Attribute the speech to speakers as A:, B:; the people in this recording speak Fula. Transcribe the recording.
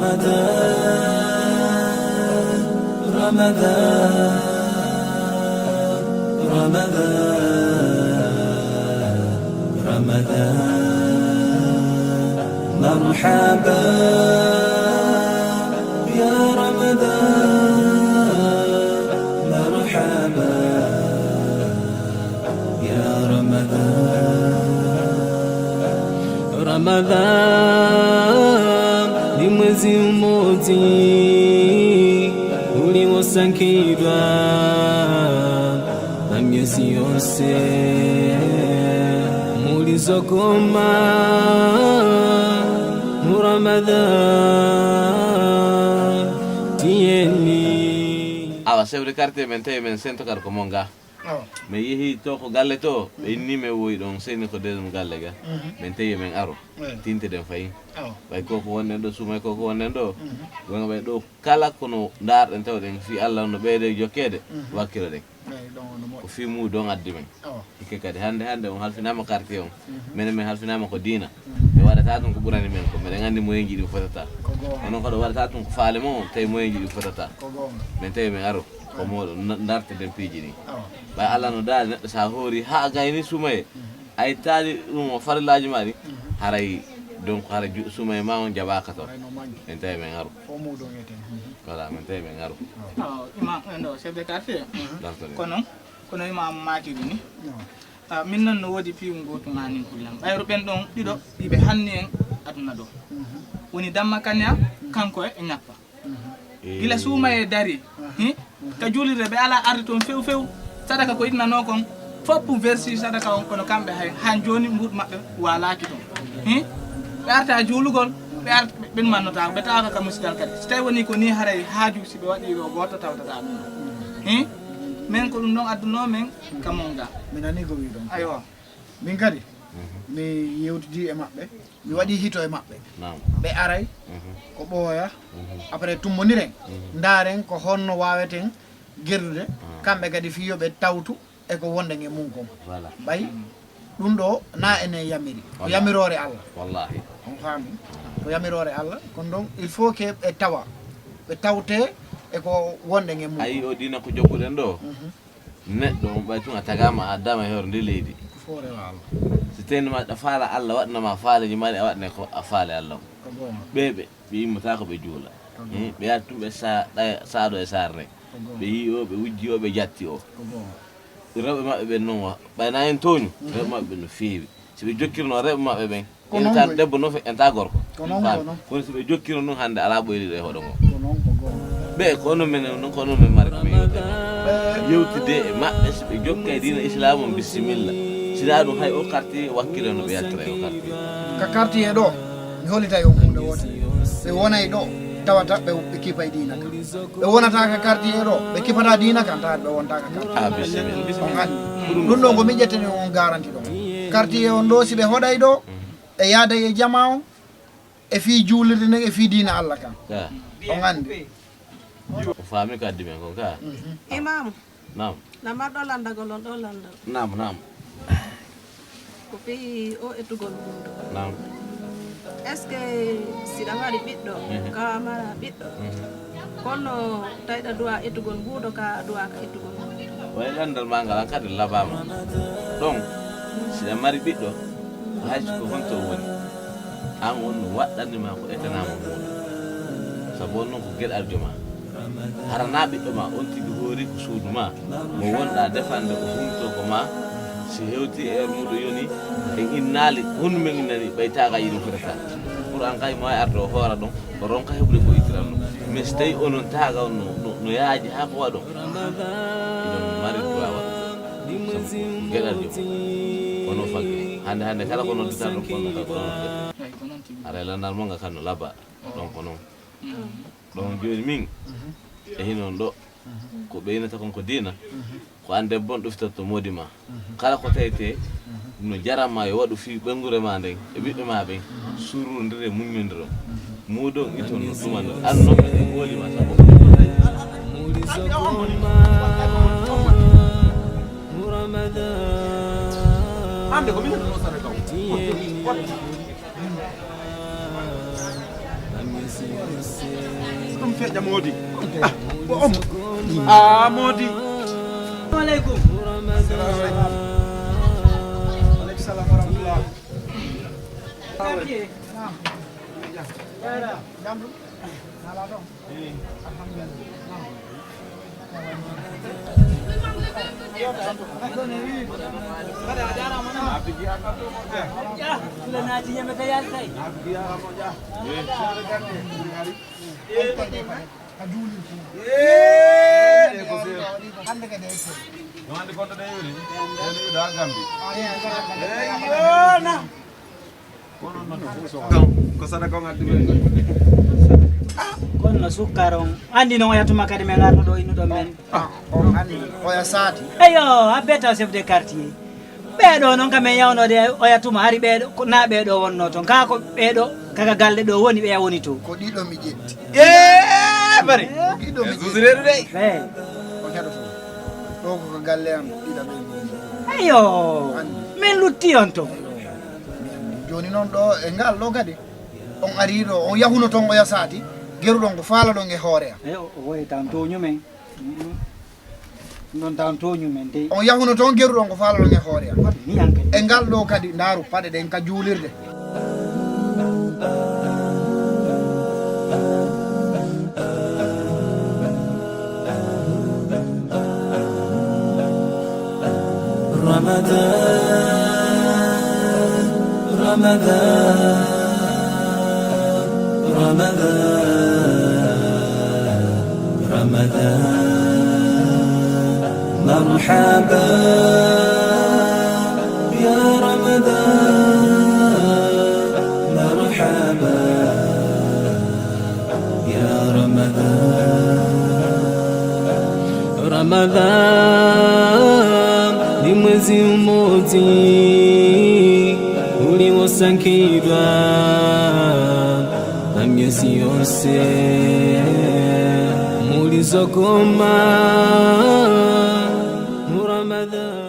A: رمضان رمضان رمضان رمضان مرحبا يا رمضان مرحبا يا رمضان رمضان ni mwezi mmoja uliosangizwa na miezi yose mulizokoma mu Ramadan tieni
B: awa sewre carte men tay men sento kar ko monga me yehi to ko galle to be inni me woy don seni ko dedum galle ga men tay men aro tinte den fayi bay ko wonnen do sumay ko wonnen do gonga bay do kala kono ndar den tawden fi Allah no beede jokkede wakiro de ko fi mu don addi men ike kadi hande on halfinama carte on men halfinama ko dina be wadata ton ko burani men ko men ngandi moyen jidi fotata onon ko do wadata ton ko faale mo tay moyen jidi fotata men tay men aro ko modo ndarte den piji ni bay Allah no dal neddo sa hori ha gayni sumay ay tali dum farlaji mari haray donc hara sumay ma on jabaka to en tay men aro
C: fo mo do ngeten
B: wala men tay men aro
D: imam ndo chef de quartier kono imam matiri ni min non no wodi piiw goto ngani kullam bayro ben don dido dibe hanni en aduna do woni damma kanya kanko e nyappa gila sumay dari ka julire be ala ardi ton few sadaka ko idnano kon foppu versi sadaka on kono kambe hay han joni mbud mabbe walaaki ton be arta julugol be art ben mannota be taaka ka musidal kadi tay woni ko ni haray haaju si be wadi ro goto tawtata men ko dum don adduno men kamonga
C: mi nani ko wi don
D: aywa
C: min kadi mi yewtidi e mabbe mi wadi hito e mabbe be aray ko boya après tummoniren ndaren ko honno waweten gerdude kambe kadi fiyo be tawtu e ko wonde nge mun ko
B: voilà
C: bay dum do na ene yamiri ko yamirore Allah
B: wallahi
C: on fami ko yamirore Allah kon donc il faut que e tawa be tawte e ko wonde nge mun
B: ay o dina ko jokkuden do neddo on bay tun atagama adama horde leydi
C: fore Allah
B: si tenma da faala Allah wadna ma faale jimani wadne ko faale Allah
C: ko bon
B: bebe bi mutaka be jula be yatumbe sa do e sarne be yiyo be wujjiyo be jatti o
C: ko bon
B: rewbe mabbe ben non bayna en toñu rewbe mabbe no feewi si be jokkirno rewbe mabbe ben
C: Ko
B: en
C: non
B: tan
C: boy.
B: debbo no fe en ta gorko
C: Ko non, ko non.
B: kono si be jokkirno non hande ala boyri de hodo ngo
C: ko non ko gon
B: be kono men non kono men mari ko yewtide e mabbe si be jokkay dina islamum bismillah sida dum hay o karti wakkilo no be yatra o karti
C: ka quartier do mi holita yo hunde wote be wonay do tawata be kipa dina ka be wonata ka quartier do be kipata dina kan ta be wonta ka quartier
B: bismillah
C: on andi dum do go mi jettene on garanti do quartier on do si be hoday do e yaada e jamaaw e fi juulirde ne e fi dina Allah kan on andi
B: o faami kaddi men ko ka
E: imam
B: nam
E: nama do landa golon do landa
B: nam
E: ko fi o etugol mundo
B: nam
E: est ce que sida mari biddo ka mara biddo kono tayda duwa etugol buudo ka duwa ka etugol
B: way landal ma ngala kadi labama donc sida mari biddo hayso ko honto woni an won waddande ma ko etanama muɗum sabu non ko gueɗal joma harana ɓiɗɗo ma on tigi hoori ko suudu ma mo wonɗa defande ko humto ko ma si hewti e muɗo yoni e innali honnu men innani ɓaytaga yiɗum fotata pour an kay mo arde o hoora ɗon o ronka heɓude ko ittiranno mais so tawi onon tagaw no yaaji ha ko waɗo iɗon mari droit waɗo sabu gueɗal joma ono faggi hande kala ko non ditan ko non ko non ara landal mo nga kanno labba donc non don joni min e hinon do ko beynata kon ko dina ko ande bon duftato modima kala ko tayte no jarama yo wadu fi bengure ma den e bibbe ma ben suru ndire munyondiro mudon iton no dumano anno be goli ma sabo
A: ande ko min no sare kaw
C: Let me see.
A: ɗum feƴƴa Modi Modi
F: alaikum
C: salam wa rahmatullah
F: kono sukkaron andi no yatuma kadi men garno do inu do men
C: on andi oya saati
F: ayo a beta chef de quartier ɓeeɗo noon kam en yawnode o yatuma hari ɓeeɗo na ɓeeɗo wonno toon ka ko ɓeeɗo kaga galle ɗo woni ɓe woni to
C: ko ɗiɗo mi ƴetti
B: bari
C: ɗiɗo mi
B: zuzureedu de
C: o heɗoto ɗo koko galle am ɗiɗa ɓe
F: ayo min lutti on to
C: joni noon ɗo e ngal ɗo kadi on ari ɗo on yahuno toon oya saati geruɗon ko faala ɗon e hoore am
F: eyi o woyi tan toñumen ɗon tan toñumen de
C: on yahuno toon geruɗon ko faala ɗon e hoore am
F: ni anke
C: e ngal ɗo kadi ndaaru paɗe ɗen ka juulirde
A: مرحبا يا رمضان مرحبا يا رمضان لمزي موتي ولي وسانكيبا أم يسيونسي مولي زكوما رمضان